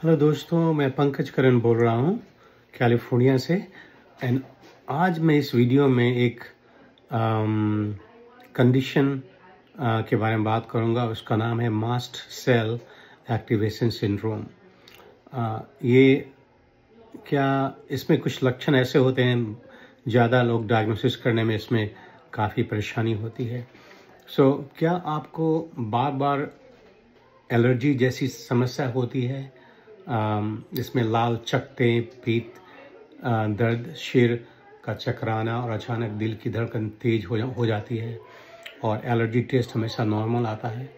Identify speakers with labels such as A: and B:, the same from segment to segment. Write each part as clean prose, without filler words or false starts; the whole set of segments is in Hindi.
A: हेलो दोस्तों, मैं पंकज करण बोल रहा हूँ कैलिफोर्निया से। एंड आज मैं इस वीडियो में एक कंडीशन के बारे में बात करूँगा। उसका नाम है मास्ट सेल एक्टिवेशन सिंड्रोम। ये क्या इसमें कुछ लक्षण ऐसे होते हैं, ज़्यादा लोग डायग्नोसिस करने में इसमें काफ़ी परेशानी होती है। क्या आपको बार बार एलर्जी जैसी समस्या होती है, जिसमें लाल चकत्ते, पीत दर्द, सिर का चकराना और अचानक दिल की धड़कन तेज हो जाती है और एलर्जी टेस्ट हमेशा नॉर्मल आता है?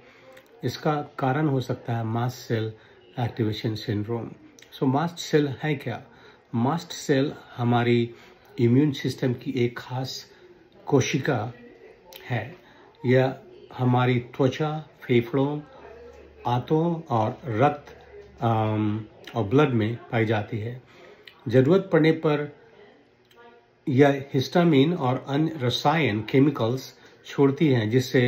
A: इसका कारण हो सकता है mast cell activation syndrome. Mast cell है क्या? मास्ट सेल हमारी इम्यून सिस्टम की एक खास कोशिका है। यह हमारी त्वचा, फेफड़ों, आंतों और रक्त और ब्लड में पाई जाती है। ज़रूरत पड़ने पर यह हिस्टामिन और अन्य रसायन केमिकल्स छोड़ती हैं, जिससे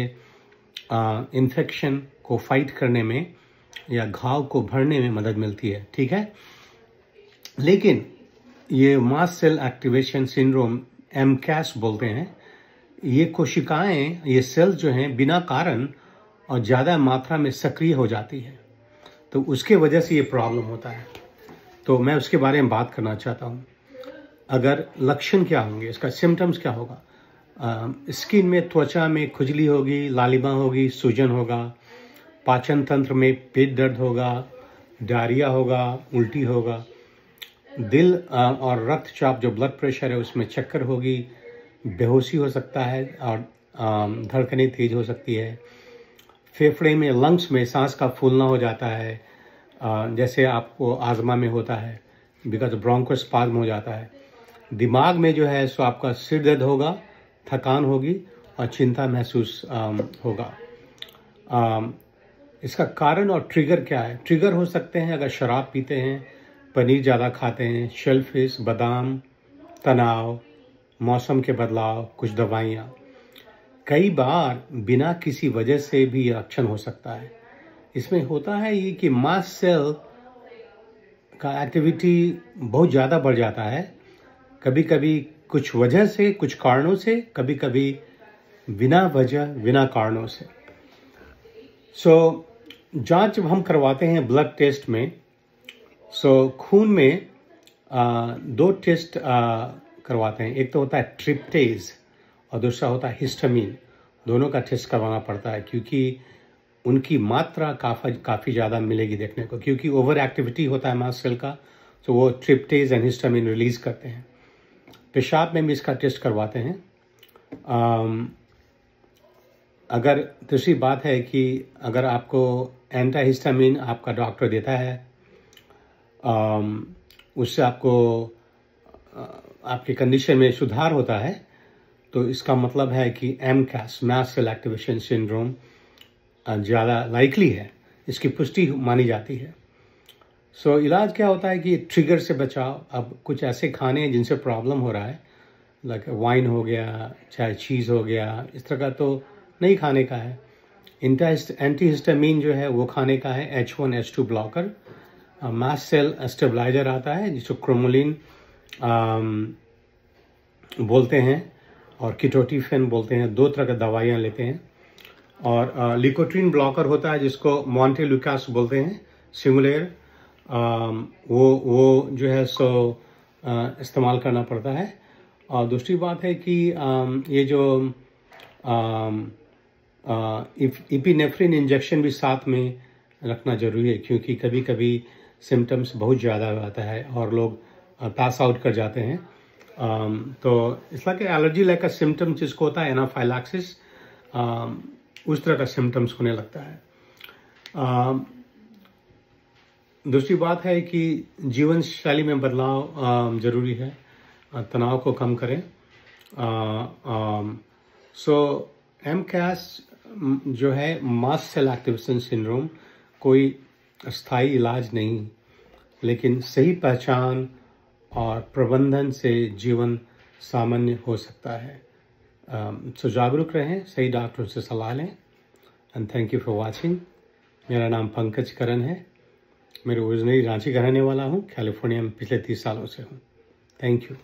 A: इन्फेक्शन को फाइट करने में या घाव को भरने में मदद मिलती है। ठीक है, लेकिन ये mast cell activation syndrome MCAS बोलते हैं। ये कोशिकाएं, ये सेल्स जो हैं, बिना कारण और ज़्यादा मात्रा में सक्रिय हो जाती है, तो उसके वजह से ये प्रॉब्लम होता है। तो मैं उसके बारे में बात करना चाहता हूँ। अगर लक्षण क्या होंगे, इसका सिम्टम्स क्या होगा? स्किन में, त्वचा में खुजली होगी, लालिमा होगी, सूजन होगा, पाचन तंत्र में पेट दर्द होगा, डायरिया होगा, उल्टी होगा, दिल और रक्तचाप जो ब्लड प्रेशर है उसमें चक्कर होगी, बेहोशी हो सकता है और धड़कनें तेज हो सकती है। फेफड़े में, लंग्स में सांस का फूलना हो जाता है, जैसे आपको आजमा में होता है, बिकॉज ब्रोंकोस्पाज्म हो जाता है। दिमाग में जो है सो आपका सिर दर्द होगा, थकान होगी और चिंता महसूस होगा। इसका कारण और ट्रिगर क्या है? ट्रिगर हो सकते हैं अगर शराब पीते हैं, पनीर ज़्यादा खाते हैं, शेलफिश, बादाम, तनाव, मौसम के बदलाव, कुछ दवाइयाँ। कई बार बिना किसी वजह से भी ये लक्षण हो सकता है। इसमें होता है ये कि मास्ट सेल का एक्टिविटी बहुत ज़्यादा बढ़ जाता है, कभी कभी कुछ वजह से, कुछ कारणों से, कभी कभी बिना वजह, बिना कारणों से। जांच जब हम करवाते हैं ब्लड टेस्ट में, खून में दो टेस्ट करवाते हैं। एक तो होता है ट्रिप्टेज और दूसरा होता है हिस्टामिन। दोनों का टेस्ट करवाना पड़ता है क्योंकि उनकी मात्रा काफ़ी ज़्यादा मिलेगी देखने को, क्योंकि ओवर एक्टिविटी होता है मास्ट सेल का, तो वो ट्रिप्टेज एंड हिस्टामिन रिलीज करते हैं। पेशाब में भी इसका टेस्ट करवाते हैं। अगर दूसरी बात है कि अगर आपको एंटी हिस्टामिन आपका डॉक्टर देता है, उससे आपको आपकी कंडीशन में सुधार होता है, तो इसका मतलब है कि MCAS, mast cell activation syndrome, ज़्यादा लाइकली है, इसकी पुष्टि मानी जाती है। इलाज क्या होता है कि ट्रिगर से बचाव। अब कुछ ऐसे खाने हैं जिनसे प्रॉब्लम हो रहा है, लाइक वाइन हो गया, चाहे चीज़ हो गया, इस तरह का तो नहीं खाने का है। एंटी हिस्टामिन जो है वो खाने का है, H1 H2 blocker. Mast cell stabiliser आता है जिसको क्रोमोलिन बोलते हैं और कीटोटिफेन बोलते हैं। दो तरह का दवाइयाँ लेते हैं। और लिकोट्रीन ब्लॉकर होता है जिसको मॉन्टेलुकास बोलते हैं, सिमुलेर। वो जो है इस्तेमाल करना पड़ता है। और दूसरी बात है कि ये जो इपिनेफ्रिन इंजेक्शन भी साथ में रखना जरूरी है, क्योंकि कभी कभी सिम्टम्स बहुत ज़्यादा आता है और लोग पास आउट कर जाते हैं। तो इस तरह के एलर्जी लाइक का सिम्टम जिसको होता है एनाफाइलैक्सिस, उस तरह का सिम्टम्स होने लगता है। दूसरी बात है कि जीवन शैली में बदलाव जरूरी है, तनाव को कम करें। MCAS जो है मास्ट सेल एक्टिवेशन सिंड्रोम, कोई अस्थायी इलाज नहीं, लेकिन सही पहचान और प्रबंधन से जीवन सामान्य हो सकता है। जागरूक रहें, सही डॉक्टर से सलाह लें। And thank you for watching. मेरा नाम पंकज करण है। मैं ओरिजिनली रांची का रहने वाला हूँ, कैलिफोर्निया में पिछले 30 सालों से हूँ। Thank you.